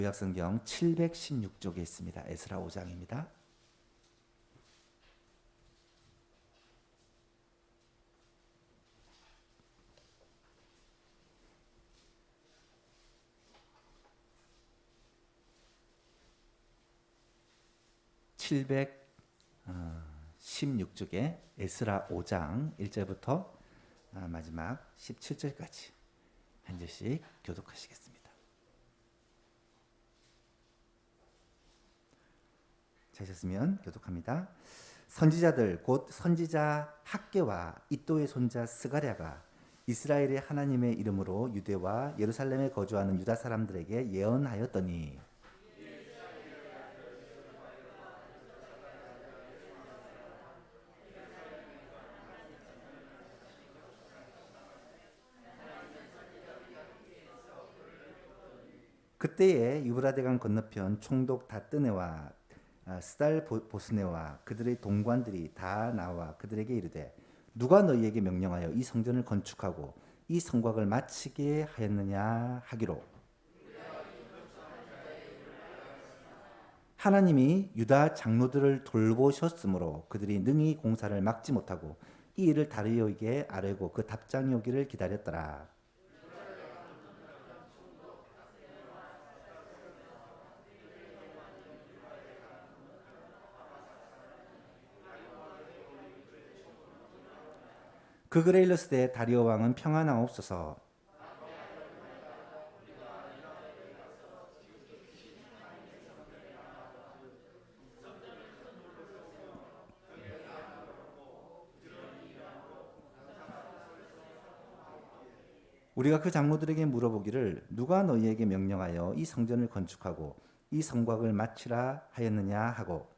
구약성경 716쪽에 있습니다. 에스라 5장입니다. (716) 쪽에 에스라 5장 1절부터 마지막 17절까지 한 절씩 교독하시겠습니다. 찾으셨으면 교독합니다. 선지자들 곧 선지자 학개와 이도의 손자 스가랴가 이스라엘의 하나님의 이름으로 유대와 예루살렘에 거주하는 유다 사람들에게 예언하였더니 그때에 유브라데강 건너편 총독 다뜨네와 스달 보스네와 그들의 동관들이 다 나와 그들에게 이르되 누가 너희에게 명령하여 이 성전을 건축하고 이 성곽을 마치게 하였느냐 하기로 하나님이 유다 장로들을 돌보셨으므로 그들이 능히 공사를 막지 못하고 이 일을 다리오에게 아뢰고 그 답장이 오기를 기다렸더라. 그 글에 일렀으되 다리오 왕은 평안하옵소서. 우리가 그 장로들에게 물어보기를 누가 너희에게 명령하여 이 성전을 건축하고 이 성곽을 마치라 하였느냐 하고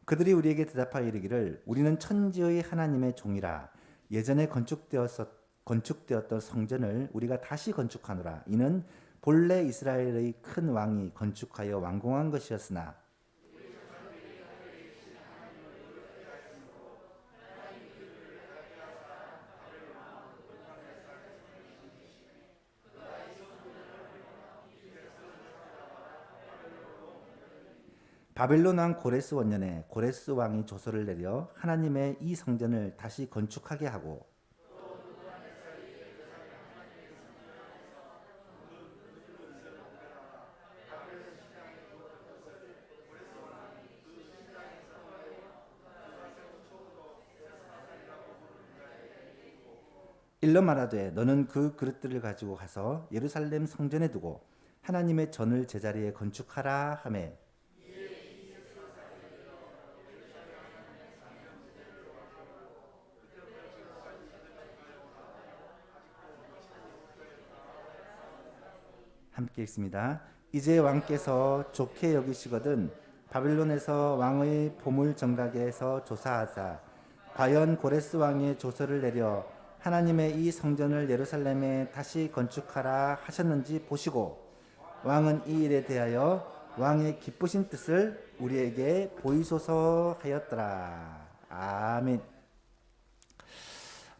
그들이 우리에게 대답하여 이르기를 우리는 천지의 하나님의 종이라 예전에 건축되었던 성전을 우리가 다시 건축하노라. 이는 본래 이스라엘의 큰 왕이 건축하여 완공한 것이었으나 바벨론 왕 고레스 원년에 고레스 왕이 조서를 내려 하나님의 이 성전을 다시 건축하게 하고 일러 말하되 너는 그 그릇들을 가지고 가서 예루살렘 성전에 두고 하나님의 전을 제자리에 건축하라 하매 함께 읽습니다. 이제 왕께서 좋게 여기시거든 바벨론에서 왕의 보물 정각에서 조사하사 과연 고레스 왕의 조서를 내려 하나님의 이 성전을 예루살렘에 다시 건축하라 하셨는지 보시고 왕은 이 일에 대하여 왕의 기쁘신 뜻을 우리에게 보이소서 하였더라. 아멘.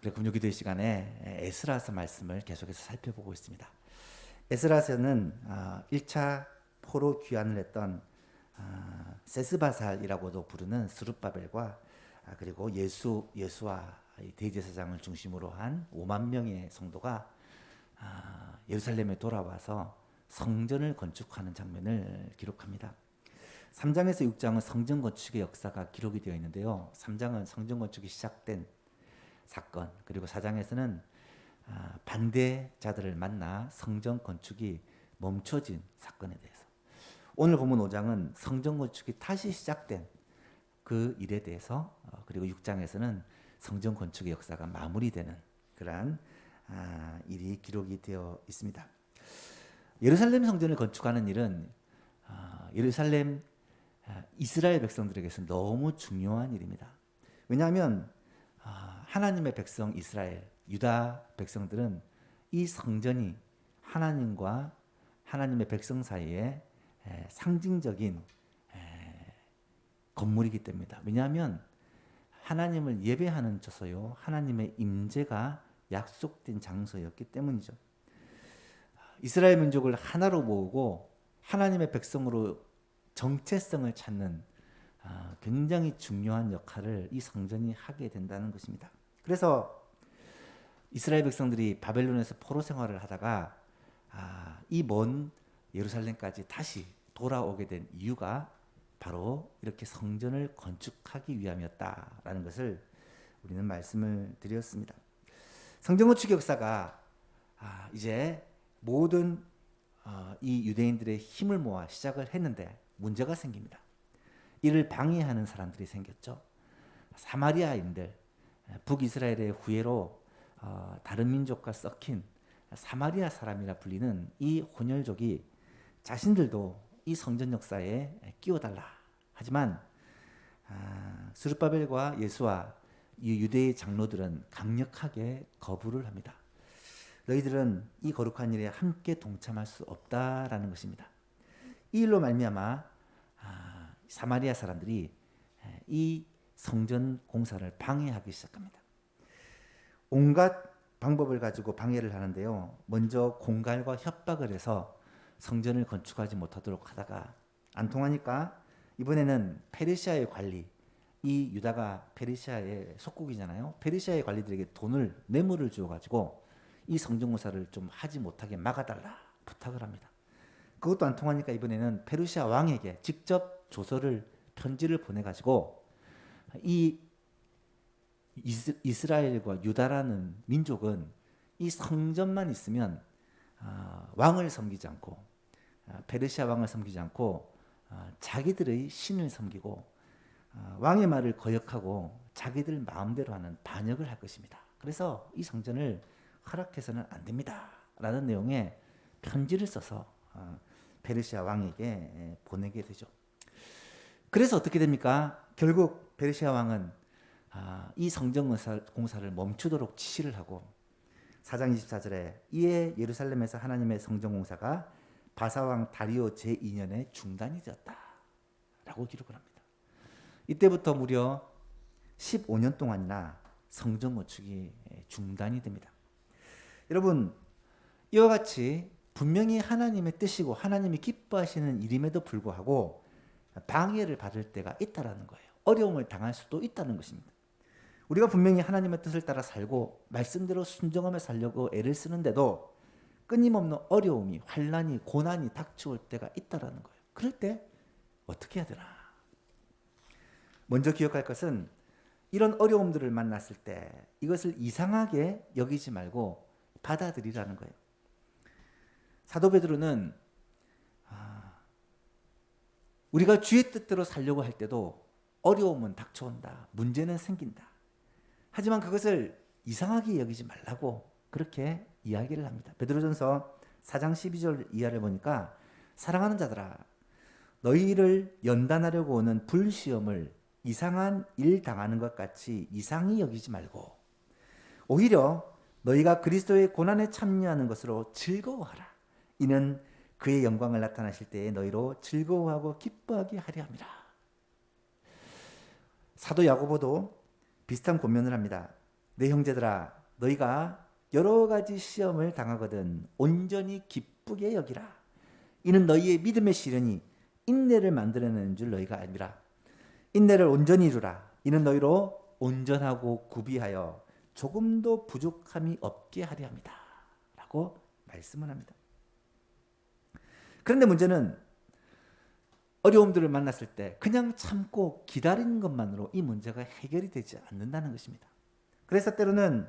우리 금요기도의 시간에 에스라서 말씀을 계속해서 살펴보고 있습니다. 에스라서는 1차 포로 귀환을 했던 세스바살이라고도 부르는 스룹바벨과 그리고 예수와 대제사장을 중심으로 한 5만 명의 성도가 예루살렘에 돌아와서 성전을 건축하는 장면을 기록합니다. 3장에서 6장은 성전 건축의 역사가 기록이 되어 있는데요. 3장은 성전 건축이 시작된 사건, 그리고 4장에서는 반대자들을 만나 성전 건축이 멈춰진 사건에 대해서, 오늘 본문 5장은 성전 건축이 다시 시작된 그 일에 대해서, 그리고 6장에서는 성전 건축의 역사가 마무리되는 그러한 일이 기록이 되어 있습니다. 예루살렘 성전을 건축하는 일은 예루살렘 이스라엘 백성들에게서 너무 중요한 일입니다. 왜냐하면 하나님의 백성 이스라엘 유다 백성들은 이 성전이 하나님과 하나님의 백성 사이에 상징적인 건물이기 때문이다. 왜냐하면 하나님을 예배하는 저서요 하나님의 임재가 약속된 장소였기 때문이죠. 이스라엘 민족을 하나로 모으고 하나님의 백성으로 정체성을 찾는 굉장히 중요한 역할을 이 성전이 하게 된다는 것입니다. 그래서 이스라엘 백성들이 바벨론에서 포로 생활을 하다가 이 먼 예루살렘까지 다시 돌아오게 된 이유가 바로 이렇게 성전을 건축하기 위함이었다라는 것을 우리는 말씀을 드렸습니다. 성전 건축 역사가 이제 모든 이 유대인들의 힘을 모아 시작을 했는데 문제가 생깁니다. 이를 방해하는 사람들이 생겼죠. 사마리아인들, 북이스라엘의 후예로 다른 민족과 섞인 사마리아 사람이라 불리는 이 혼혈족이 자신들도 이 성전 역사에 끼워달라. 하지만 스룹바벨과 예수와 이 유대의 장로들은 강력하게 거부를 합니다. 너희들은 이 거룩한 일에 함께 동참할 수 없다라는 것입니다. 이 일로 말미암아 사마리아 사람들이 이 성전 공사를 방해하기 시작합니다. 온갖 방법을 가지고 방해를 하는데요. 먼저 공갈과 협박을 해서 성전을 건축하지 못하도록 하다가 안 통하니까 이번에는 페르시아의 관리, 이 유다가 페르시아의 속국이잖아요. 페르시아의 관리들에게 돈을 뇌물을 주어가지고 이 성전 공사를 좀 하지 못하게 막아달라 부탁을 합니다. 그것도 안 통하니까 이번에는 페르시아 왕에게 직접 조서를 편지를 보내가지고 이 이스라엘과 유다라는 민족은 이 성전만 있으면 왕을 섬기지 않고 페르시아 왕을 섬기지 않고 자기들의 신을 섬기고 왕의 말을 거역하고 자기들 마음대로 하는 반역을 할 것입니다. 그래서 이 성전을 허락해서는 안 됩니다. 라는 내용의 편지를 써서 페르시아 왕에게 보내게 되죠. 그래서 어떻게 됩니까? 결국 페르시아 왕은 이 성전 공사를 멈추도록 지시를 하고 4장 24절에 이에 예루살렘에서 하나님의 성전 공사가 바사왕 다리오 제2년에 중단이 되었다 라고 기록을 합니다. 이때부터 무려 15년 동안이나 성전 건축이 중단이 됩니다. 여러분, 이와 같이 분명히 하나님의 뜻이고 하나님이 기뻐하시는 일임에도 불구하고 방해를 받을 때가 있다라는 거예요. 어려움을 당할 수도 있다는 것입니다. 우리가 분명히 하나님의 뜻을 따라 살고 말씀대로 순종하며 살려고 애를 쓰는데도 끊임없는 어려움이, 환난이, 고난이 닥쳐올 때가 있다라는 거예요. 그럴 때 어떻게 해야 되나? 먼저 기억할 것은 이런 어려움들을 만났을 때 이것을 이상하게 여기지 말고 받아들이라는 거예요. 사도 베드로는 우리가 주의 뜻대로 살려고 할 때도 어려움은 닥쳐온다. 문제는 생긴다. 하지만 그것을 이상하게 여기지 말라고 그렇게 이야기를 합니다. 베드로전서 4장 12절 이하를 보니까 사랑하는 자들아 너희를 연단하려고 오는 불시험을 이상한 일 당하는 것 같이 이상히 여기지 말고 오히려 너희가 그리스도의 고난에 참여하는 것으로 즐거워하라. 이는 그의 영광을 나타나실 때에 너희로 즐거워하고 기뻐하게 하려 함이라. 사도 야고보도 비슷한 권면을 합니다. 내 형제들아 너희가 여러 가지 시험을 당하거든 온전히 기쁘게 여기라. 이는 너희의 믿음의 시련이 인내를 만들어내는 줄 너희가 알미라. 인내를 온전히 이루라. 이는 너희로 온전하고 구비하여 조금도 부족함이 없게 하려 합니다. 라고 말씀을 합니다. 그런데 문제는 어려움들을 만났을 때 그냥 참고 기다리는 것만으로 이 문제가 해결이 되지 않는다는 것입니다. 그래서 때로는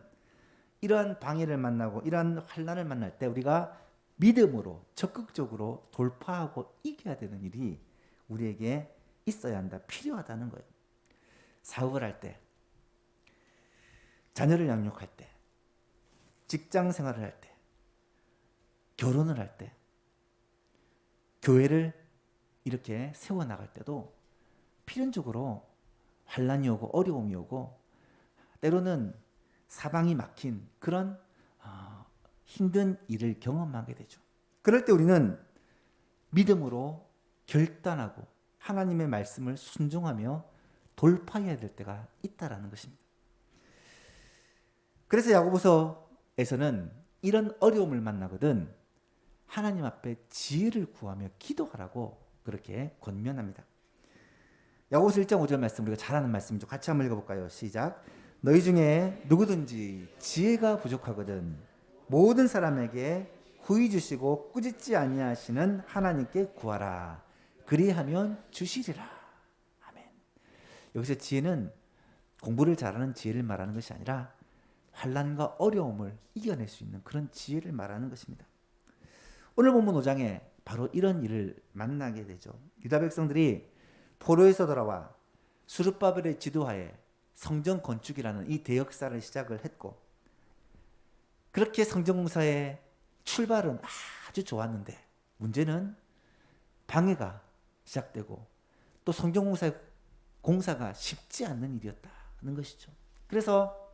이러한 방해를 만나고 이러한 환난을 만날 때 우리가 믿음으로 적극적으로 돌파하고 이겨야 되는 일이 우리에게 있어야 한다, 필요하다는 거예요. 사업을 할 때, 자녀를 양육할 때, 직장 생활을 할 때, 결혼을 할 때, 교회를 이렇게 세워나갈 때도 필연적으로 환난이 오고 어려움이 오고 때로는 사방이 막힌 그런 힘든 일을 경험하게 되죠. 그럴 때 우리는 믿음으로 결단하고 하나님의 말씀을 순종하며 돌파해야 될 때가 있다라는 것입니다. 그래서 야고보서 에서는 이런 어려움을 만나거든 하나님 앞에 지혜를 구하며 기도하라고 그렇게 권면합니다. 야고보서 1장 5절 말씀, 우리가 잘 아는 말씀이죠. 같이 한번 읽어볼까요? 시작. 너희 중에 누구든지 지혜가 부족하거든 모든 사람에게 후히 주시고 꾸짖지 아니하시는 하나님께 구하라. 그리하면 주시리라. 아멘. 여기서 지혜는 공부를 잘하는 지혜를 말하는 것이 아니라 환난과 어려움을 이겨낼 수 있는 그런 지혜를 말하는 것입니다. 오늘 본문 5장에 바로 이런 일을 만나게 되죠. 유다 백성들이 포로에서 돌아와 스룹바벨의 지도하에 성전 건축이라는 이 대역사를 시작을 했고, 그렇게 성전 공사의 출발은 아주 좋았는데 문제는 방해가 시작되고 또 성전 공사가 쉽지 않는 일이었다는 것이죠. 그래서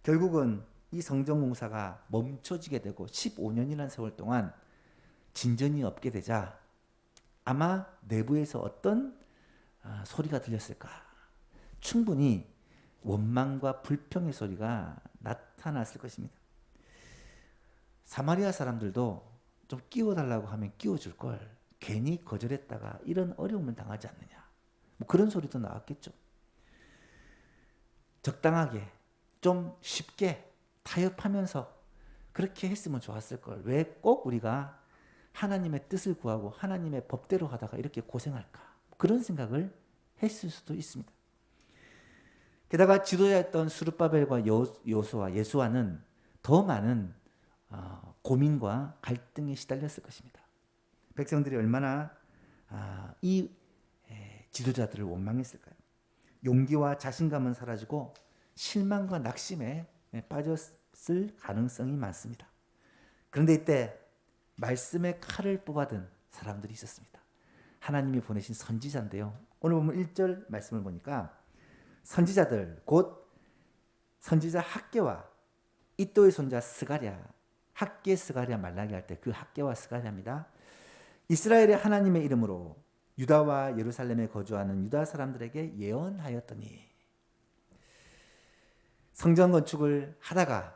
결국은 이 성전 공사가 멈춰지게 되고 15년이라는 세월 동안 진전이 없게 되자 아마 내부에서 어떤 소리가 들렸을까? 충분히 원망과 불평의 소리가 나타났을 것입니다. 사마리아 사람들도 좀 끼워달라고 하면 끼워줄 걸 괜히 거절했다가 이런 어려움을 당하지 않느냐, 뭐 그런 소리도 나왔겠죠. 적당하게 좀 쉽게 타협하면서 그렇게 했으면 좋았을 걸, 왜 꼭 우리가 하나님의 뜻을 구하고 하나님의 법대로 하다가 이렇게 고생할까, 그런 생각을 했을 수도 있습니다. 게다가 지도자였던 스룹바벨과 여호수아, 예수아는 더 많은 고민과 갈등에 시달렸을 것입니다. 백성들이 얼마나 이 지도자들을 원망했을까요? 용기와 자신감은 사라지고 실망과 낙심에 빠졌을 가능성이 많습니다. 그런데 이때 말씀의 칼을 뽑아든 사람들이 있었습니다. 하나님이 보내신 선지자인데요. 오늘 보면 1절 말씀을 보니까 선지자들 곧 선지자 학개와 이또의 손자 스가랴, 학개 스가랴 말라기 할 때 그 학개와 스가랴입니다. 이스라엘의 하나님의 이름으로 유다와 예루살렘에 거주하는 유다 사람들에게 예언하였더니, 성전 건축을 하다가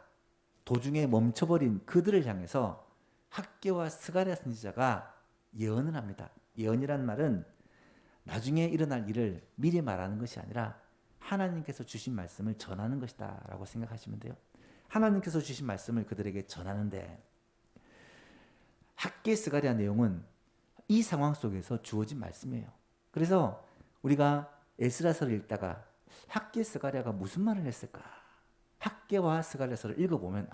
도중에 멈춰버린 그들을 향해서 학개와 스가랴 선지자가 예언을 합니다. 예언이란 말은 나중에 일어날 일을 미리 말하는 것이 아니라 하나님께서 주신 말씀을 전하는 것이다 라고 생각하시면 돼요. 하나님께서 주신 말씀을 그들에게 전하는데, 학개 스가랴 내용은 이 상황 속에서 주어진 말씀이에요. 그래서 우리가 에스라서를 읽다가 학개 스가랴가 무슨 말을 했을까, 학개와 스가랴서를 읽어보면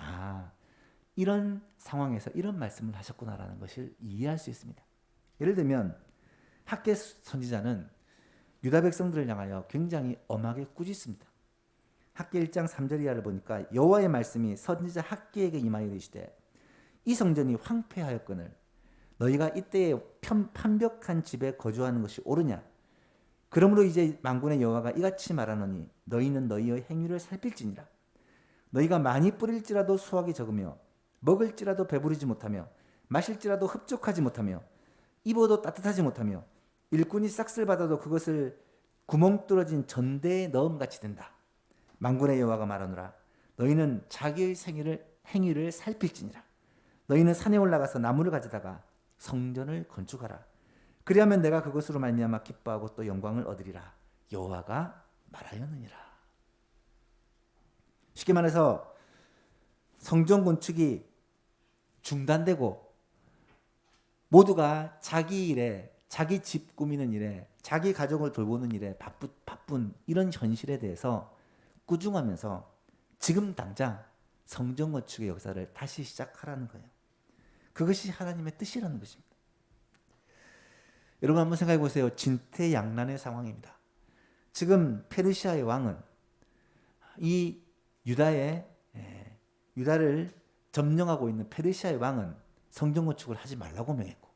이런 상황에서 이런 말씀을 하셨구나라는 것을 이해할 수 있습니다. 예를 들면 학개 선지자는 유다 백성들을 향하여 굉장히 엄하게 꾸짖습니다. 학개 1장 3절 이하를 보니까 여호와의 말씀이 선지자 학개에게 임하여 이르시되 이 성전이 황폐하였거늘 너희가 이때에 판벽한 집에 거주하는 것이 옳으냐? 그러므로 이제 만군의 여호와가 이같이 말하노니 너희는 너희의 행위를 살필지니라. 너희가 많이 뿌릴지라도 수확이 적으며 먹을지라도 배부르지 못하며 마실지라도 흡족하지 못하며 입어도 따뜻하지 못하며 일꾼이 싹쓸 받아도 그것을 구멍 뚫어진 전대에 넣음같이 된다. 만군의 여호와가 말하노라. 너희는 자기의 행위를 살필지니라. 너희는 산에 올라가서 나무를 가져다가 성전을 건축하라. 그리하면 내가 그것으로 말미암아 기뻐하고 또 영광을 얻으리라. 여호와가 말하였느니라. 쉽게 말해서 성전 건축이 중단되고 모두가 자기 일에, 자기 집 꾸미는 일에, 자기 가족을 돌보는 일에 바쁜 이런 현실에 대해서 꾸중하면서 지금 당장 성전 건축의 역사를 다시 시작하라는 거예요. 그것이 하나님의 뜻이라는 것입니다. 여러분 한번 생각해 보세요. 진퇴양난의 상황입니다. 지금 페르시아의 왕은 이 유다를 점령하고 있는 페르시아의 왕은 성전 건축을 하지 말라고 명했고,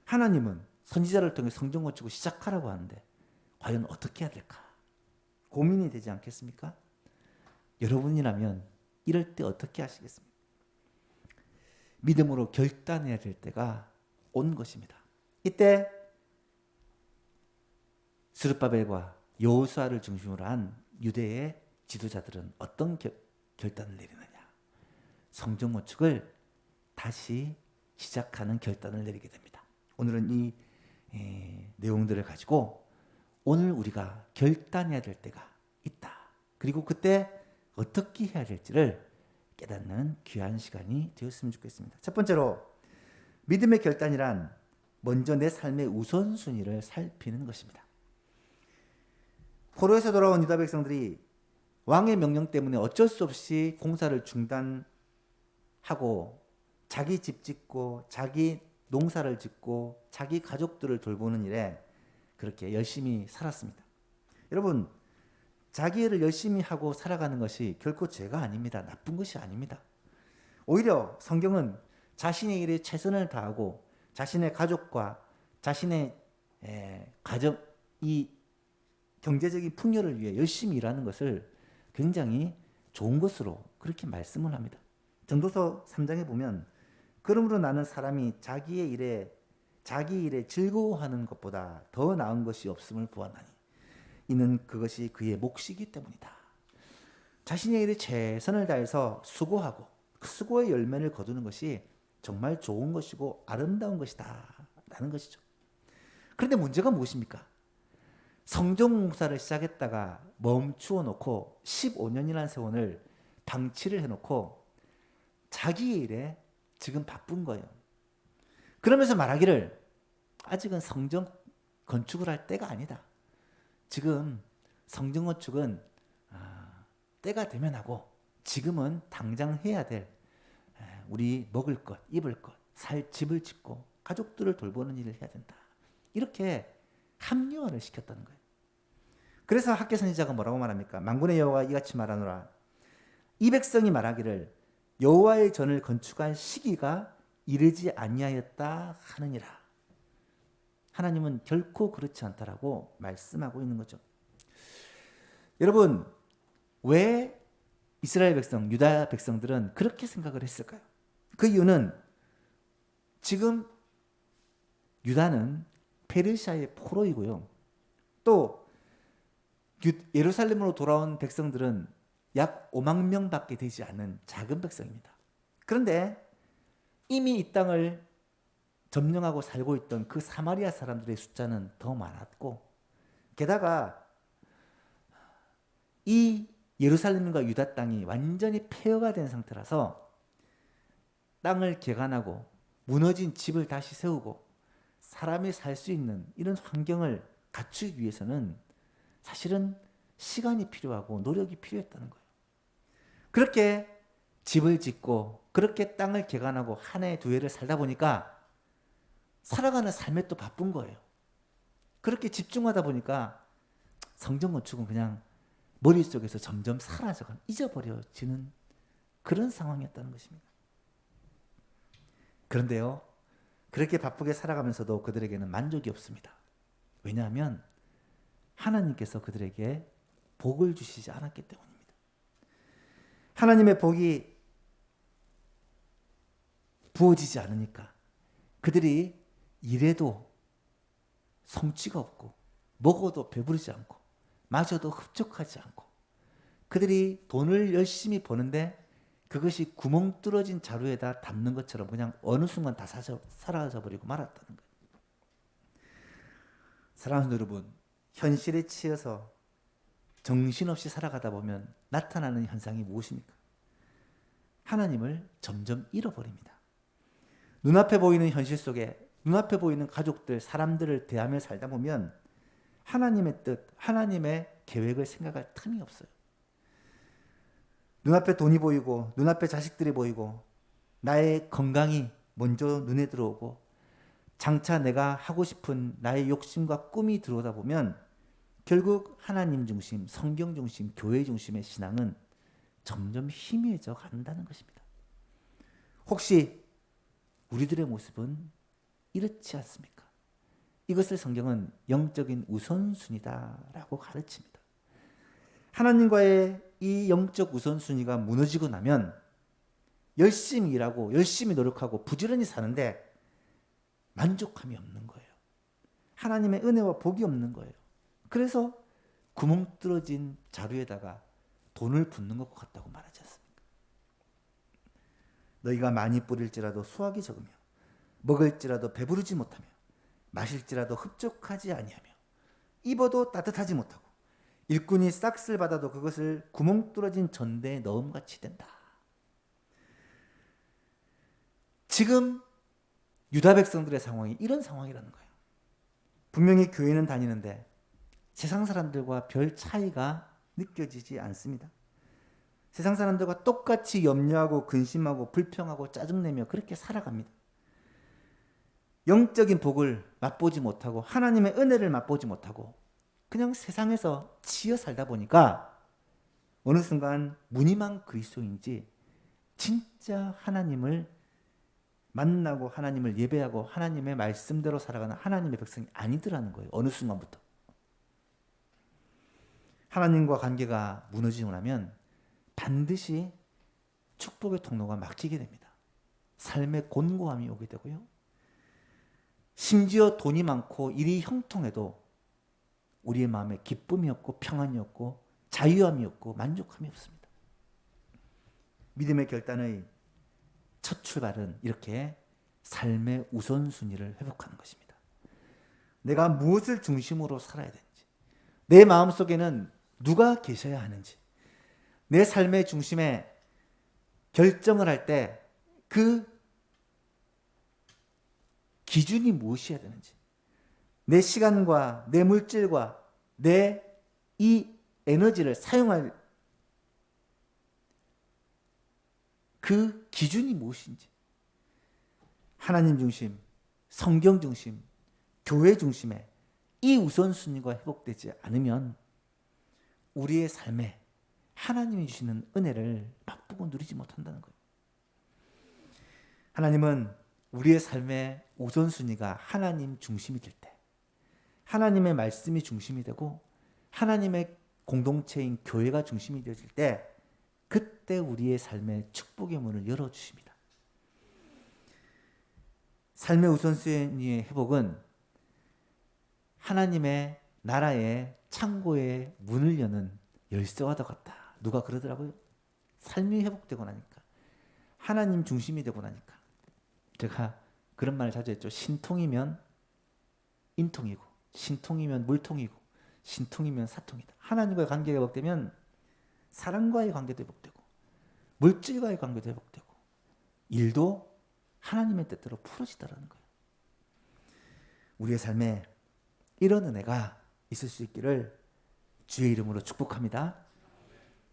하나님은 선지자를 통해 성전 건축을 시작하라고 하는데 과연 어떻게 해야 될까? 고민이 되지 않겠습니까? 여러분이라면 이럴 때 어떻게 하시겠습니까? 믿음으로 결단해야 될 때가 온 것입니다. 이때 스룹바벨과 여호수아를 중심으로 한 유대의 지도자들은 어떤 결단을 내리느냐? 성전 건축을 다시 시작하는 결단을 내리게 됩니다. 오늘은 이 내용들을 가지고 오늘 우리가 결단해야 될 때가 있다. 그리고 그때 어떻게 해야 될지를 깨닫는 귀한 시간이 되었으면 좋겠습니다. 첫 번째로 믿음의 결단이란 먼저 내 삶의 우선순위를 살피는 것입니다. 포로에서 돌아온 유다 백성들이 왕의 명령 때문에 어쩔 수 없이 공사를 중단하고 자기 집 짓고 자기 농사를 짓고 자기 가족들을 돌보는 일에 그렇게 열심히 살았습니다. 여러분, 자기 일을 열심히 하고 살아가는 것이 결코 죄가 아닙니다. 나쁜 것이 아닙니다. 오히려 성경은 자신의 일에 최선을 다하고 자신의 가족과 자신의 가정, 이 경제적인 풍요를 위해 열심히 일하는 것을 굉장히 좋은 것으로 그렇게 말씀을 합니다. 전도서 3장에 보면 그러므로 나는 사람이 자기 일에 즐거워하는 것보다 더 나은 것이 없음을 보았나니 이는 그것이 그의 몫이기 때문이다. 자신의 일에 최선을 다해서 수고하고 그 수고의 열매를 거두는 것이 정말 좋은 것이고 아름다운 것이다 라는 것이죠. 그런데 문제가 무엇입니까? 성전 공사를 시작했다가 멈추어 놓고 15년이라는 세월을 방치를 해놓고 자기 일에 지금 바쁜 거예요. 그러면서 말하기를 아직은 성전 건축을 할 때가 아니다. 지금 성전 건축은 때가 되면 하고 지금은 당장 해야 될 우리 먹을 것, 입을 것, 살 집을 짓고 가족들을 돌보는 일을 해야 된다. 이렇게 합리화를 시켰다는 거예요. 그래서 학개 선지자가 뭐라고 말합니까? 만군의 여호와가 이같이 말하노라. 이 백성이 말하기를 여호와의 전을 건축할 시기가 이르지 아니하였다 하느니라. 하나님은 결코 그렇지 않다라고 말씀하고 있는 거죠. 여러분, 왜 이스라엘 백성, 유다 백성들은 그렇게 생각을 했을까요? 그 이유는 지금 유다는 페르시아의 포로이고요. 또 예루살렘으로 돌아온 백성들은 약 5만 명밖에 되지 않는 작은 백성입니다. 그런데 이미 이 땅을 점령하고 살고 있던 그 사마리아 사람들의 숫자는 더 많았고 게다가 이 예루살렘과 유다 땅이 완전히 폐허가 된 상태라서 땅을 개간하고 무너진 집을 다시 세우고 사람이 살 수 있는 이런 환경을 갖추기 위해서는 사실은 시간이 필요하고 노력이 필요했다는 거예요. 그렇게 집을 짓고 그렇게 땅을 개간하고 한 해, 두 해를 살다 보니까 살아가는 삶에 또 바쁜 거예요. 그렇게 집중하다 보니까 성전 건축은 그냥 머릿속에서 점점 사라져가는, 잊어버려지는 그런 상황이었다는 것입니다. 그런데요, 그렇게 바쁘게 살아가면서도 그들에게는 만족이 없습니다. 왜냐하면 하나님께서 그들에게 복을 주시지 않았기 때문입니다. 하나님의 복이 부어지지 않으니까 그들이 일해도 성취가 없고 먹어도 배부르지 않고 마셔도 흡족하지 않고 그들이 돈을 열심히 버는데 그것이 구멍 뚫어진 자루에다 담는 것처럼 그냥 어느 순간 다 사라져 버리고 말았다는 거예요. 사랑하는 여러분, 현실에 치여서 정신없이 살아가다 보면 나타나는 현상이 무엇입니까? 하나님을 점점 잃어버립니다. 눈앞에 보이는 현실 속에 눈앞에 보이는 가족들, 사람들을 대하며 살다 보면 하나님의 뜻, 하나님의 계획을 생각할 틈이 없어요. 눈앞에 돈이 보이고 눈앞에 자식들이 보이고 나의 건강이 먼저 눈에 들어오고 장차 내가 하고 싶은 나의 욕심과 꿈이 들어오다 보면 결국 하나님 중심, 성경 중심, 교회 중심의 신앙은 점점 희미해져 간다는 것입니다. 혹시 우리들의 모습은 이렇지 않습니까? 이것을 성경은 영적인 우선순위다라고 가르칩니다. 하나님과의 이 영적 우선순위가 무너지고 나면 열심히 일하고 열심히 노력하고 부지런히 사는데 만족함이 없는 거예요. 하나님의 은혜와 복이 없는 거예요. 그래서 구멍 뚫어진 자루에다가 돈을 붓는 것 같다고 말하지 않습니까? 너희가 많이 뿌릴지라도 수확이 적으며 먹을지라도 배부르지 못하며 마실지라도 흡족하지 아니하며 입어도 따뜻하지 못하고 일꾼이 싹쓸 받아도 그것을 구멍 뚫어진 전대에 넣음같이 된다. 지금 유다 백성들의 상황이 이런 상황이라는 거예요. 분명히 교회는 다니는데 세상 사람들과 별 차이가 느껴지지 않습니다. 세상 사람들과 똑같이 염려하고 근심하고 불평하고 짜증내며 그렇게 살아갑니다. 영적인 복을 맛보지 못하고 하나님의 은혜를 맛보지 못하고 그냥 세상에서 치여 살다 보니까 어느 순간 무늬만 그리스도인지 진짜 하나님을 만나고 하나님을 예배하고 하나님의 말씀대로 살아가는 하나님의 백성이 아니더라는 거예요. 어느 순간부터. 하나님과 관계가 무너지고 나면 반드시 축복의 통로가 막히게 됩니다. 삶의 곤고함이 오게 되고요. 심지어 돈이 많고 일이 형통해도 우리의 마음에 기쁨이 없고 평안이 없고 자유함이 없고 만족함이 없습니다. 믿음의 결단의 첫 출발은 이렇게 삶의 우선순위를 회복하는 것입니다. 내가 무엇을 중심으로 살아야 되는지, 내 마음속에는 누가 계셔야 하는지, 내 삶의 중심에 결정을 할 때 그 기준이 무엇이어야 되는지, 내 시간과 내 물질과 내 이 에너지를 사용할 그 기준이 무엇인지, 하나님 중심, 성경 중심, 교회 중심에 이 우선순위가 회복되지 않으면 우리의 삶에 하나님이 주시는 은혜를 맛보고 누리지 못한다는 거예요. 하나님은 우리의 삶의 우선순위가 하나님 중심이 될 때, 하나님의 말씀이 중심이 되고 하나님의 공동체인 교회가 중심이 되어질 때, 그때 우리의 삶의 축복의 문을 열어주십니다. 삶의 우선순위의 회복은 하나님의 나라의 창고의 문을 여는 열쇠와 같다. 누가 그러더라고요. 삶이 회복되고 나니까, 하나님 중심이 되고 나니까. 제가 그런 말을 자주 했죠. 신통이면 인통이고, 신통이면 물통이고, 신통이면 사통이다. 하나님과의 관계가 회복되면 사람과의 관계도 회복되고, 물질과의 관계도 회복되고, 일도 하나님의 뜻대로 풀어지더라는 거예요. 우리의 삶에 이런 은혜가 있을 수 있기를 주의 이름으로 축복합니다.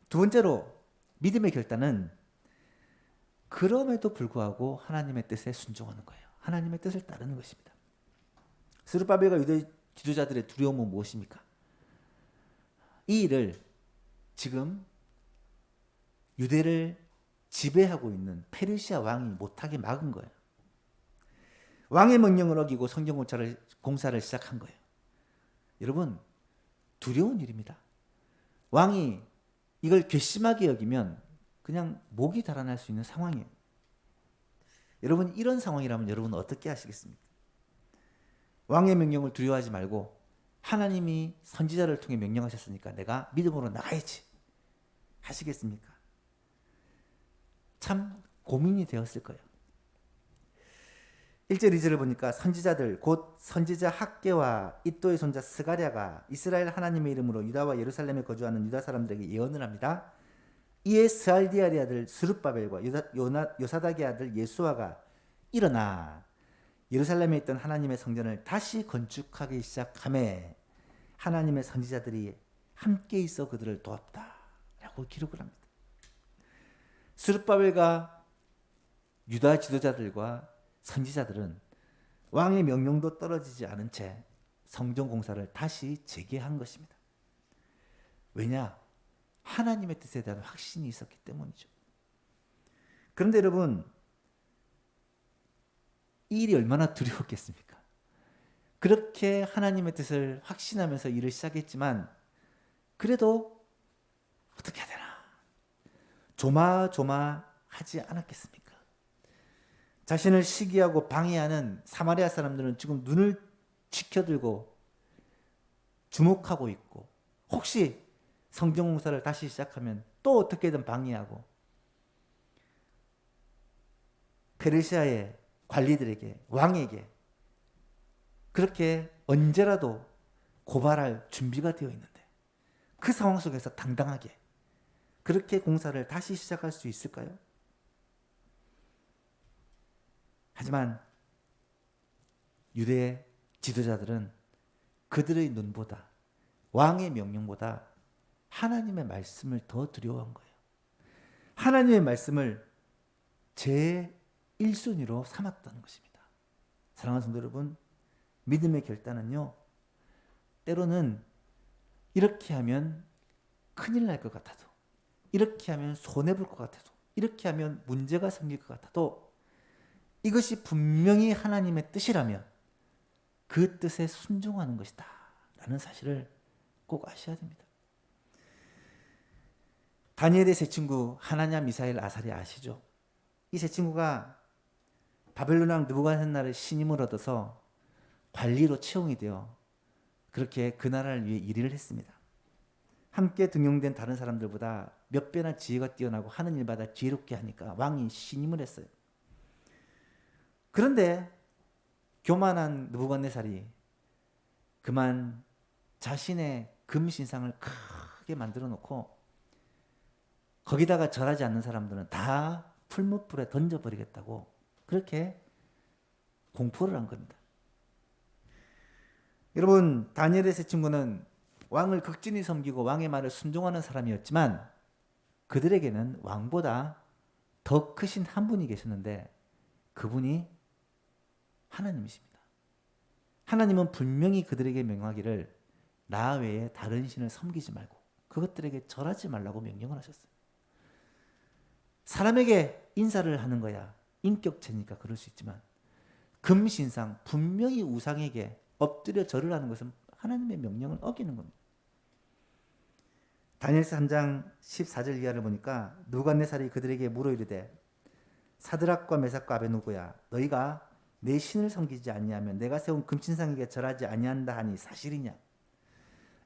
두 번째로, 믿음의 결단은 그럼에도 불구하고 하나님의 뜻에 순종하는 거예요. 하나님의 뜻을 따르는 것입니다. 스룹바벨과 유대 지도자들의 두려움은 무엇입니까? 이 일을 지금 유대를 지배하고 있는 페르시아 왕이 못하게 막은 거예요. 왕의 명령을 어기고 성경 공사를 시작한 거예요. 여러분, 두려운 일입니다. 왕이 이걸 괘씸하게 여기면 그냥 목이 달아날 수 있는 상황이에요. 여러분, 이런 상황이라면 여러분은 어떻게 하시겠습니까? 왕의 명령을 두려워하지 말고 하나님이 선지자를 통해 명령하셨으니까 내가 믿음으로 나가야지 하시겠습니까? 참 고민이 되었을 거예요. 1절 2절을 보니까 선지자들 곧 선지자 학개와 이또의 손자 스가랴가 이스라엘 하나님의 이름으로 유다와 예루살렘에 거주하는 유다 사람들에게 예언을 합니다. 이에 스알디엘의 아들 스룹바벨과 요사닥의 아들 예수아가 일어나 예루살렘에 있던 하나님의 성전을 다시 건축하기 시작하매 하나님의 선지자들이 함께 있어 그들을 도왔다 라고 기록을 합니다. 스룹바벨과 유다 지도자들과 선지자들은 왕의 명령도 떨어지지 않은 채 성전 공사를 다시 재개한 것입니다. 왜냐? 하나님의 뜻에 대한 확신이 있었기 때문이죠. 그런데 여러분, 이 일이 얼마나 두려웠겠습니까? 그렇게 하나님의 뜻을 확신하면서 일을 시작했지만 그래도 어떻게 해야 되나? 조마조마하지 않았겠습니까? 자신을 시기하고 방해하는 사마리아 사람들은 지금 눈을 치켜들고 주목하고 있고, 혹시 성경 공사를 다시 시작하면 또 어떻게든 방해하고, 페르시아의 관리들에게, 왕에게 그렇게 언제라도 고발할 준비가 되어 있는데 그 상황 속에서 당당하게 그렇게 공사를 다시 시작할 수 있을까요? 하지만 유대 지도자들은 그들의 눈보다, 왕의 명령보다 하나님의 말씀을 더 두려워한 거예요. 하나님의 말씀을 제 1순위로 삼았다는 것입니다. 사랑하는 성도 여러분, 믿음의 결단은요, 때로는 이렇게 하면 큰일 날 것 같아도, 이렇게 하면 손해볼 것 같아도, 이렇게 하면 문제가 생길 것 같아도 이것이 분명히 하나님의 뜻이라면 그 뜻에 순종하는 것이다 라는 사실을 꼭 아셔야 됩니다. 다니엘의 세 친구 하나냐, 미사엘, 아사리 아시죠? 이 세 친구가 바벨론 왕 느부갓네살의 신임을 얻어서 관리로 채용이 되어 그렇게 그 나라를 위해 일을 했습니다. 함께 등용된 다른 사람들보다 몇 배나 지혜가 뛰어나고 하는 일마다 지혜롭게 하니까 왕이 신임을 했어요. 그런데 교만한 느부갓네살이 그만 자신의 금신상을 크게 만들어 놓고 거기다가 절하지 않는 사람들은 다 풀무불에 던져버리겠다고 그렇게 공포를 한 겁니다. 여러분, 다니엘의 세 친구는 왕을 극진히 섬기고 왕의 말을 순종하는 사람이었지만 그들에게는 왕보다 더 크신 한 분이 계셨는데 그분이 하나님이십니다. 하나님은 분명히 그들에게 명하기를 나 외에 다른 신을 섬기지 말고 그것들에게 절하지 말라고 명령을 하셨어요. 사람에게 인사를 하는 거야 인격체니까 그럴 수 있지만 금신상, 분명히 우상에게 엎드려 절을 하는 것은 하나님의 명령을 어기는 겁니다. 다니엘서 3장 14절 이하를 보니까 느부갓네살이 그들에게 물어 이르되 사드락과 메삭과 아베느고야 너희가 내 신을 섬기지 아니하면 내가 세운 금신상에게 절하지 아니한다 하니 사실이냐?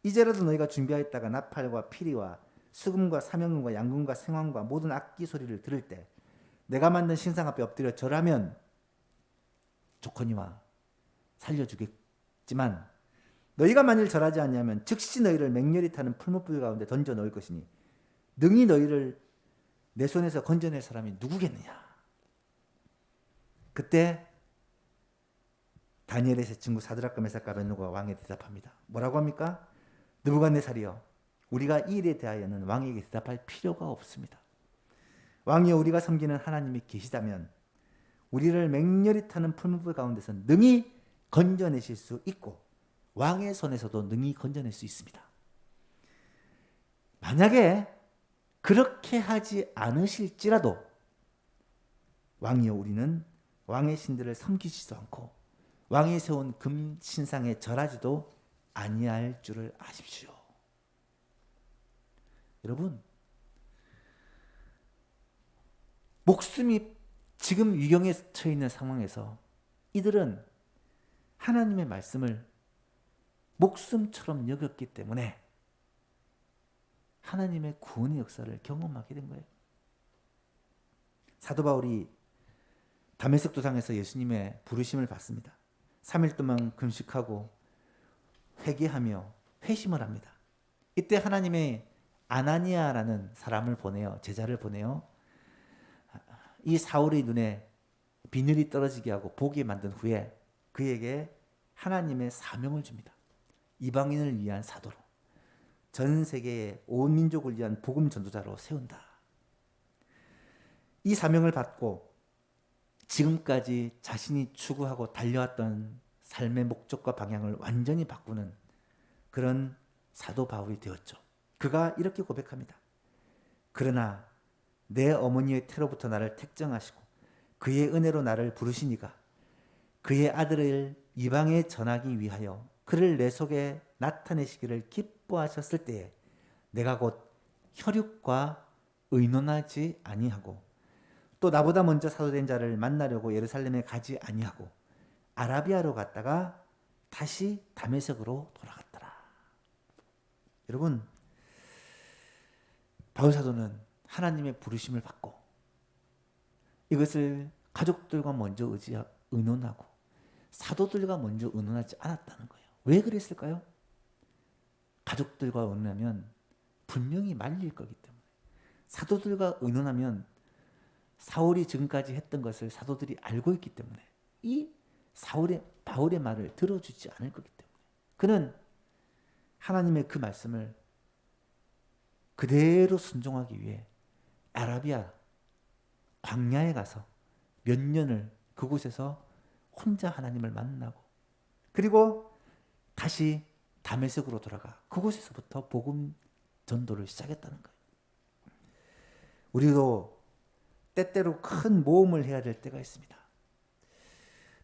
이제라도 너희가 준비하였다가 나팔과 피리와 수금과 사명금과 양금과 생황과 모든 악기 소리를 들을 때 내가 만든 신상 앞에 엎드려 절하면 좋거니와 살려주겠지만 너희가 만일 절하지 아니하면 즉시 너희를 맹렬히 타는 풀무불 가운데 던져 넣을 것이니 능히 너희를 내 손에서 건져낼 사람이 누구겠느냐? 그때 다니엘의 세 친구 사드락과 메삭과 아벳느고가 왕에 대답합니다. 뭐라고 합니까? 느부갓네살이여, 우리가 이 일에 대하여는 왕에게 대답할 필요가 없습니다. 왕이여, 우리가 섬기는 하나님이 계시다면 우리를 맹렬히 타는 풀무불 가운데서 능히 건져내실 수 있고 왕의 손에서도 능히 건져낼 수 있습니다. 만약에 그렇게 하지 않으실지라도 왕이여, 우리는 왕의 신들을 섬기지도 않고 왕이 세운 금신상에 절하지도 아니할 줄을 아십시오. 여러분, 목숨이 지금 위경에 처해 있는 상황에서 이들은 하나님의 말씀을 목숨처럼 여겼기 때문에 하나님의 구원의 역사를 경험하게 된 거예요. 사도 바울이 다메섹 도상에서 예수님의 부르심을 받습니다. 3일 동안 금식하고 회개하며 회심을 합니다. 이때 하나님의 아나니아라는 사람을 보내요. 제자를 보내요. 이 사울의 눈에 비늘이 떨어지게 하고 보게 만든 후에 그에게 하나님의 사명을 줍니다. 이방인을 위한 사도로, 전 세계의 온 민족을 위한 복음 전도자로 세운다. 이 사명을 받고 지금까지 자신이 추구하고 달려왔던 삶의 목적과 방향을 완전히 바꾸는 그런 사도 바울이 되었죠. 그가 이렇게 고백합니다. 그러나 내 어머니의 태로부터 나를 택정하시고 그의 은혜로 나를 부르시니가 그의 아들을 이방에 전하기 위하여 그를 내 속에 나타내시기를 기뻐하셨을 때에 내가 곧 혈육과 의논하지 아니하고 또 나보다 먼저 사도된 자를 만나려고 예루살렘에 가지 아니하고 아라비아로 갔다가 다시 다메섹으로 돌아갔더라. 여러분, 바울 사도는 하나님의 부르심을 받고 이것을 가족들과 먼저 의논하고 사도들과 먼저 의논하지 않았다는 거예요. 왜 그랬을까요? 가족들과 의논하면 분명히 말릴 거기 때문에. 사도들과 의논하면 사울이 지금까지 했던 것을 사도들이 알고 있기 때문에 이 바울의 말을 들어주지 않을 거기 때문에 그는 하나님의 그 말씀을 그대로 순종하기 위해 아라비아 광야에 가서 몇 년을 그곳에서 혼자 하나님을 만나고 그리고 다시 다메섹으로 돌아가 그곳에서부터 복음 전도를 시작했다는 거예요. 우리도 때때로 큰 모험을 해야 될 때가 있습니다.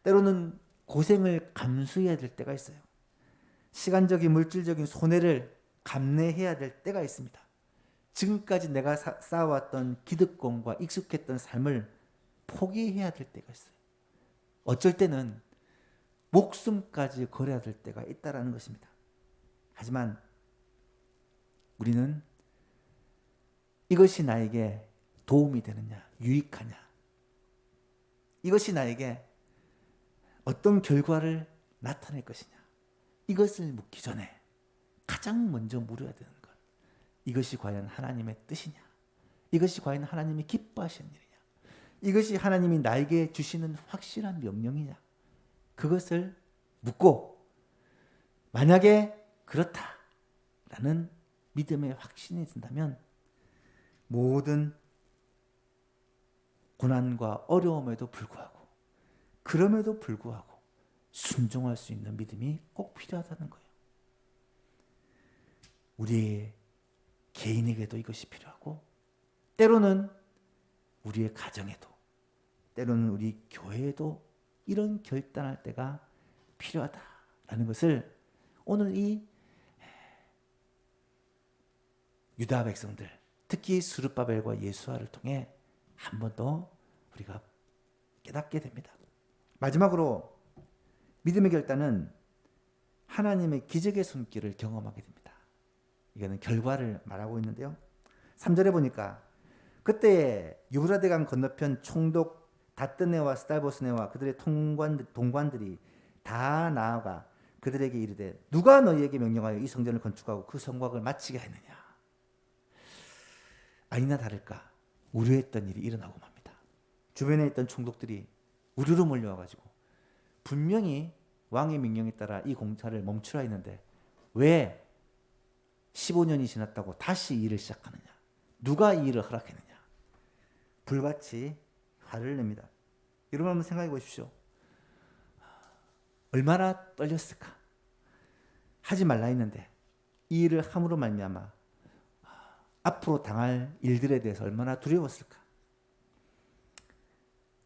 때로는 고생을 감수해야 될 때가 있어요. 시간적인 물질적인 손해를 감내해야 될 때가 있습니다. 지금까지 내가 쌓아왔던 기득권과 익숙했던 삶을 포기해야 될 때가 있어요. 어쩔 때는 목숨까지 걸어야 될 때가 있다라는 것입니다. 하지만 우리는 이것이 나에게 도움이 되느냐, 유익하냐, 이것이 나에게 어떤 결과를 나타낼 것이냐, 이것을 묻기 전에 가장 먼저 물어야 되는 것, 이것이 과연 하나님의 뜻이냐, 이것이 과연 하나님이 기뻐하시는 일이냐, 이것이 하나님이 나에게 주시는 확실한 명령이냐, 그것을 묻고 만약에 그렇다라는 믿음의 확신이 든다면 모든 고난과 어려움에도 불구하고 그럼에도 불구하고 순종할 수 있는 믿음이 꼭 필요하다는 거예요. 우리 개인에게도 이것이 필요하고 때로는 우리의 가정에도 때로는 우리 교회에도 이런 결단할 때가 필요하다라는 것을 오늘 이 유다 백성들 특히 스룹바벨과 예수아를 통해 한 번 더 우리가 깨닫게 됩니다. 마지막으로 믿음의 결단은 하나님의 기적의 손길을 경험하게 됩니다. 이거는 결과를 말하고 있는데요. 3절에 보니까 그때 유브라데강 건너편 총독 다뜨네와 스달보스네와 그들의 동관들이 다 나아가 그들에게 이르되 누가 너희에게 명령하여 이 성전을 건축하고 그 성곽을 마치게 했느냐. 아니나 다를까 우려했던 일이 일어나고 맙니다. 주변에 있던 총독들이 우르르 몰려와가지고 분명히 왕의 명령에 따라 이 공사를 멈추라 했는데 왜 15년이 지났다고 다시 일을 시작하느냐, 누가 이 일을 허락했느냐, 불같이 화를 냅니다. 여러분 한번 생각해 보십시오. 얼마나 떨렸을까. 하지 말라 했는데 이 일을 함으로 말미암아 앞으로 당할 일들에 대해서 얼마나 두려웠을까.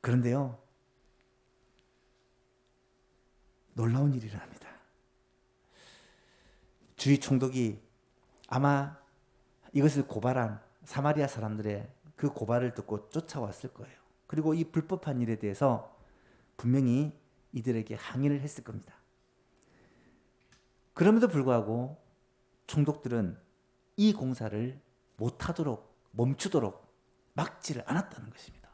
그런데요, 놀라운 일이 일어납니다. 주의 총독이 아마 이것을 고발한 사마리아 사람들의 그 고발을 듣고 쫓아왔을 거예요. 그리고 이 불법한 일에 대해서 분명히 이들에게 항의를 했을 겁니다. 그럼에도 불구하고 총독들은 이 공사를 못하도록 멈추도록 막지를 않았다는 것입니다.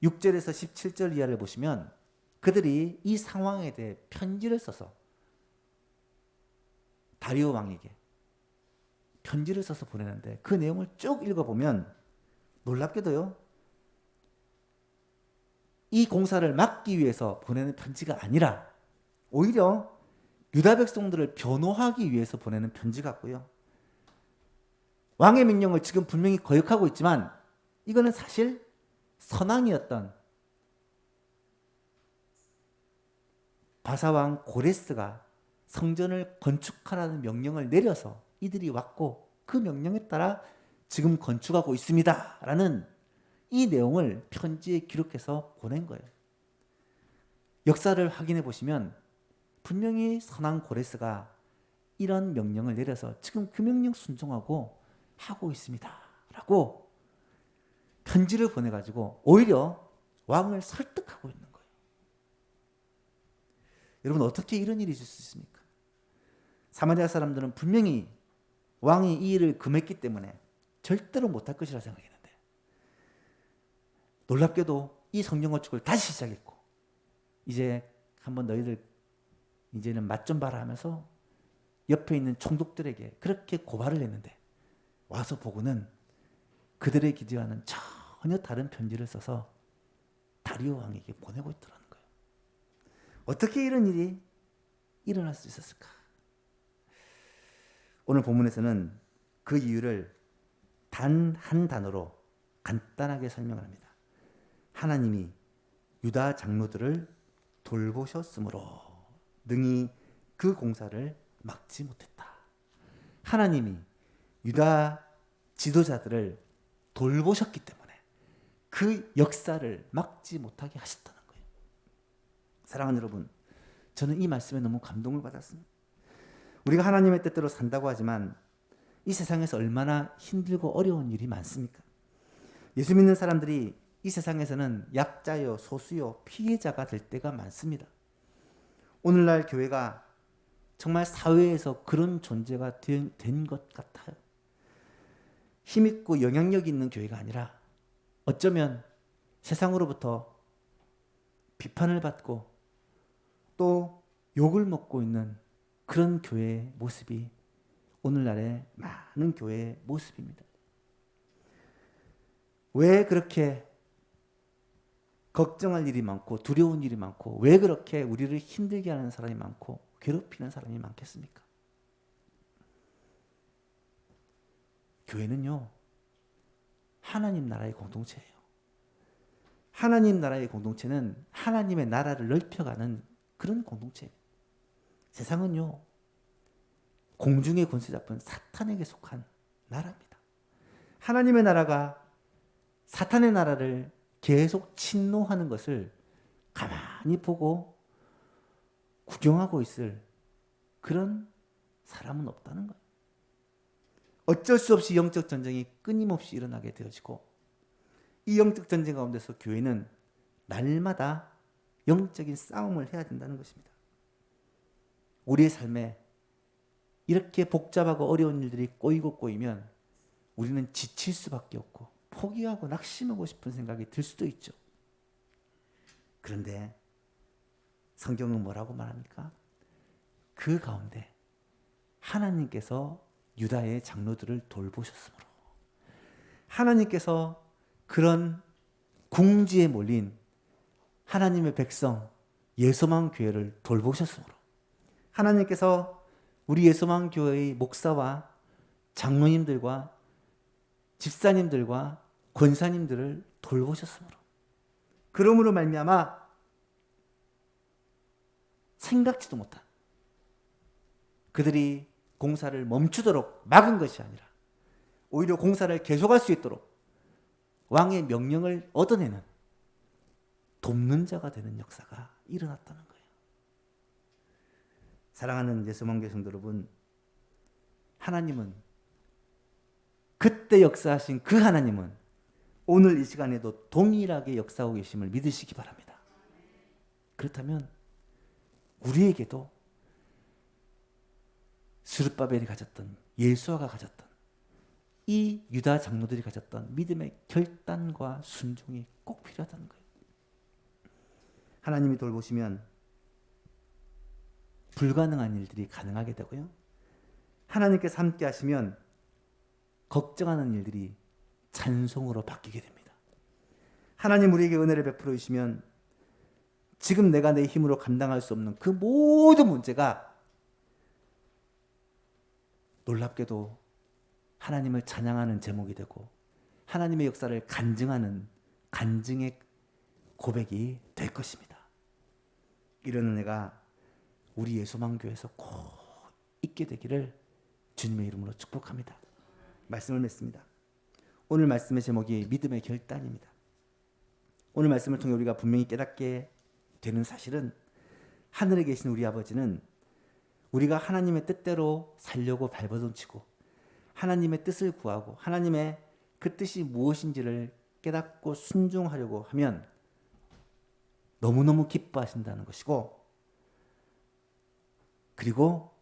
6절에서 17절 이하를 보시면 그들이 이 상황에 대해 편지를 써서 다리오 왕에게 편지를 써서 보내는데 그 내용을 쭉 읽어보면 놀랍게도요, 이 공사를 막기 위해서 보내는 편지가 아니라 오히려 유다 백성들을 변호하기 위해서 보내는 편지 같고요. 왕의 명령을 지금 분명히 거역하고 있지만 이거는 사실 선왕이었던 바사왕 고레스가 성전을 건축하라는 명령을 내려서 이들이 왔고 그 명령에 따라 지금 건축하고 있습니다 라는 이 내용을 편지에 기록해서 보낸 거예요. 역사를 확인해 보시면 분명히 선왕 고레스가 이런 명령을 내려서 지금 그 명령 순종하고 하고 있습니다 라고 편지를 보내가지고 오히려 왕을 설득하고 있는 거예요. 여러분 어떻게 이런 일이 있을 수 있습니까? 사마리아 사람들은 분명히 왕이 이 일을 금했기 때문에 절대로 못할 것이라 생각했는데 놀랍게도 이 성경 건축을 다시 시작했고 이제 한번 너희들 이제는 맛 좀 봐라 하면서 옆에 있는 총독들에게 그렇게 고발을 했는데 와서 보고는 그들의 기대와는 전혀 다른 편지를 써서 다리오 왕에게 보내고 있더라는 거예요. 어떻게 이런 일이 일어날 수 있었을까? 오늘 본문에서는 그 이유를 단 한 단어로 간단하게 설명을 합니다. 하나님이 유다 장로들을 돌보셨으므로 능히 그 공사를 막지 못했다. 하나님이 유다 지도자들을 돌보셨기 때문에 그 역사를 막지 못하게 하셨다는 거예요. 사랑하는 여러분, 저는 이 말씀에 너무 감동을 받았습니다. 우리가 하나님의 뜻대로 산다고 하지만 이 세상에서 얼마나 힘들고 어려운 일이 많습니까? 예수 믿는 사람들이 이 세상에서는 약자요, 소수요, 피해자가 될 때가 많습니다. 오늘날 교회가 정말 사회에서 그런 존재가 된 것 같아요. 힘있고 영향력 있는 교회가 아니라 어쩌면 세상으로부터 비판을 받고 또 욕을 먹고 있는 그런 교회의 모습이 오늘날의 많은 교회의 모습입니다. 왜 그렇게 걱정할 일이 많고 두려운 일이 많고 왜 그렇게 우리를 힘들게 하는 사람이 많고 괴롭히는 사람이 많겠습니까? 교회는요, 하나님 나라의 공동체예요. 하나님 나라의 공동체는 하나님의 나라를 넓혀가는 그런 공동체예요. 세상은요, 공중의 권세 잡은 사탄에게 속한 나라입니다. 하나님의 나라가 사탄의 나라를 계속 침노하는 것을 가만히 보고 구경하고 있을 그런 사람은 없다는 거예요. 어쩔 수 없이 영적 전쟁이 끊임없이 일어나게 되어지고 이 영적 전쟁 가운데서 교회는 날마다 영적인 싸움을 해야 된다는 것입니다. 우리의 삶에 이렇게 복잡하고 어려운 일들이 꼬이면 우리는 지칠 수밖에 없고 포기하고 낙심하고 싶은 생각이 들 수도 있죠. 그런데 성경은 뭐라고 말합니까? 그 가운데 하나님께서 유다의 장로들을 돌보셨으므로 하나님께서 그런 궁지에 몰린 하나님의 백성 예소망 교회를 돌보셨으므로 하나님께서 우리 예소망 교회의 목사와 장로님들과 집사님들과 권사님들을 돌보셨으므로 그러므로 말미암아 생각지도 못한 그들이 공사를 멈추도록 막은 것이 아니라 오히려 공사를 계속할 수 있도록 왕의 명령을 얻어내는 돕는 자가 되는 역사가 일어났다는 거예요. 사랑하는 예수만교 성도 여러분, 하나님은 그때 역사하신 그 하나님은 오늘 이 시간에도 동일하게 역사하고 계심을 믿으시기 바랍니다. 그렇다면 우리에게도 스룹바벨이 가졌던 예수아가 가졌던 이 유다 장로들이 가졌던 믿음의 결단과 순종이 꼭 필요하다는 거예요. 하나님이 돌보시면 불가능한 일들이 가능하게 되고요. 하나님께서 함께 하시면 걱정하는 일들이 찬송으로 바뀌게 됩니다. 하나님 우리에게 은혜를 베풀어 주시면 지금 내가 내 힘으로 감당할 수 없는 그 모든 문제가 놀랍게도 하나님을 찬양하는 제목이 되고 하나님의 역사를 간증하는 간증의 고백이 될 것입니다. 이런 은혜가 우리 예소망교회에서 꼭 있게 되기를 주님의 이름으로 축복합니다. 말씀을 맺습니다. 오늘 말씀의 제목이 믿음의 결단입니다. 오늘 말씀을 통해 우리가 분명히 깨닫게 되는 사실은 하늘에 계신 우리 아버지는 우리가 하나님의 뜻대로 살려고 발버둥치고 하나님의 뜻을 구하고 하나님의 그 뜻이 무엇인지를 깨닫고 순종하려고 하면 너무너무 기뻐하신다는 것이고, 그리고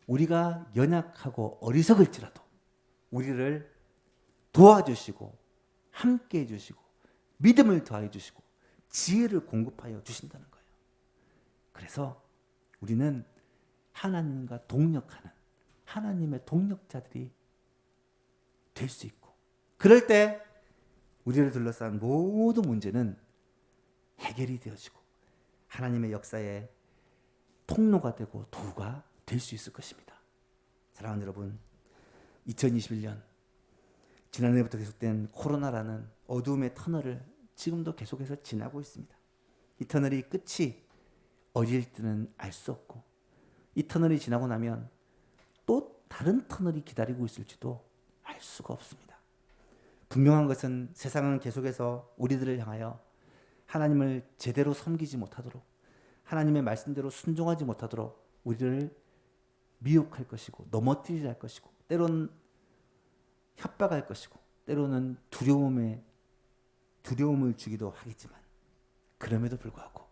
우리가 연약하고 어리석을지라도 우리를 도와주시고 함께 해주시고 믿음을 더해 주시고 지혜를 공급하여 주신다는 거예요. 그래서 우리는 하나님과 동력하는 하나님의 동력자들이 될 수 있고, 그럴 때 우리를 둘러싼 모든 문제는 해결이 되어지고 하나님의 역사의 통로가 되고 도구가 될 수 있을 것입니다. 사랑하는 여러분, 2021년 지난해부터 계속된 코로나라는 어두움의 터널을 지금도 계속해서 지나고 있습니다. 이 터널이 끝이 어딜지는 알 수 없고, 이 터널이 지나고 나면 또 다른 터널이 기다리고 있을지도 알 수가 없습니다. 분명한 것은 세상은 계속해서 우리들을 향하여 하나님을 제대로 섬기지 못하도록, 하나님의 말씀대로 순종하지 못하도록 우리를 미혹할 것이고 넘어뜨리려 할 것이고, 때로는 협박할 것이고, 때로는 두려움을 주기도 하겠지만, 그럼에도 불구하고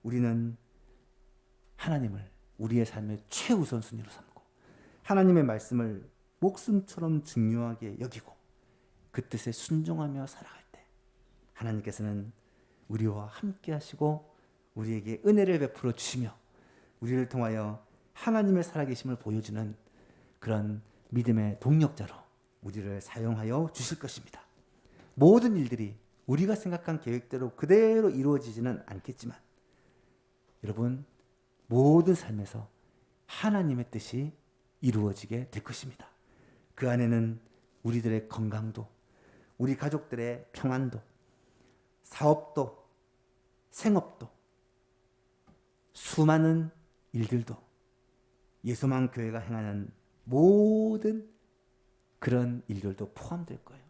우리는 하나님을 우리의 삶의 최우선 순위로 삼고 하나님의 말씀을 목숨처럼 중요하게 여기고 그 뜻에 순종하며 살아갈 때 하나님께서는 우리와 함께 하시고 우리에게 은혜를 베풀어 주시며 우리를 통하여 하나님의 살아계심을 보여주는 그런 믿음의 동력자로 우리를 사용하여 주실 것입니다. 모든 일들이 우리가 생각한 계획대로 그대로 이루어지지는 않겠지만, 여러분, 모든 삶에서 하나님의 뜻이 이루어지게 될 것입니다. 그 안에는 우리들의 건강도, 우리 가족들의 평안도, 사업도, 생업도, 수많은 일들도, 예수만 교회가 행하는 모든 그런 일들도 포함될 거예요.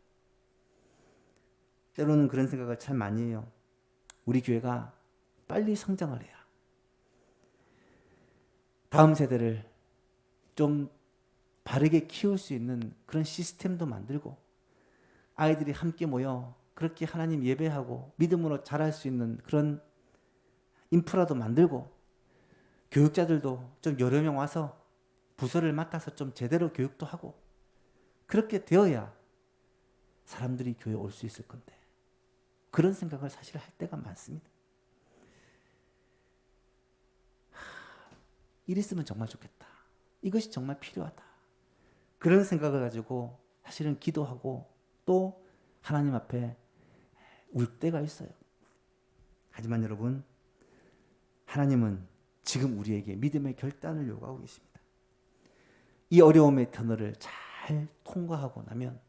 때로는 그런 생각을 참 많이 해요. 우리 교회가 빨리 성장을 해야 다음 세대를 좀 바르게 키울 수 있는 그런 시스템도 만들고, 아이들이 함께 모여 그렇게 하나님 예배하고 믿음으로 자랄 수 있는 그런 인프라도 만들고, 교육자들도 좀 여러 명 와서 부서를 맡아서 좀 제대로 교육도 하고, 그렇게 되어야 사람들이 교회에 올 수 있을 건데, 그런 생각을 사실 할 때가 많습니다. 이랬으면 정말 좋겠다. 이것이 정말 필요하다. 그런 생각을 가지고 사실은 기도하고 또 하나님 앞에 울 때가 있어요. 하지만 여러분, 하나님은 지금 우리에게 믿음의 결단을 요구하고 계십니다. 이 어려움의 터널을 잘 통과하고 나면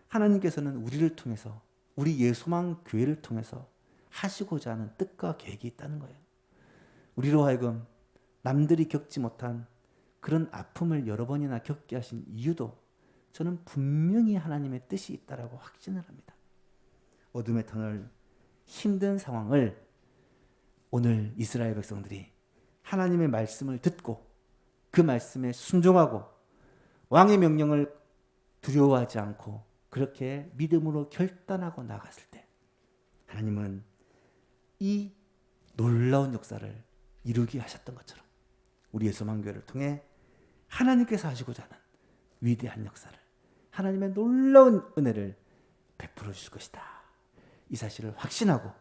하나님께서는 우리를 통해서, 우리 예수만 교회를 통해서 하시고자 하는 뜻과 계획이 있다는 거예요. 우리로 하여금 남들이 겪지 못한 그런 아픔을 여러 번이나 겪게 하신 이유도 저는 분명히 하나님의 뜻이 있다라고 확신을 합니다. 어둠의 터널, 힘든 상황을 오늘 이스라엘 백성들이 하나님의 말씀을 듣고 그 말씀에 순종하고 왕의 명령을 두려워하지 않고 그렇게 믿음으로 결단하고 나갔을 때 하나님은 이 놀라운 역사를 이루게 하셨던 것처럼 우리 예수만교회를 통해 하나님께서 하시고자 하는 위대한 역사를, 하나님의 놀라운 은혜를 베풀어 주실 것이다. 이 사실을 확신하고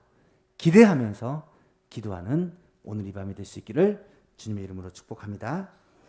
기대하면서 기도하는 오늘 이 밤이 될 수 있기를 주님의 이름으로 축복합니다.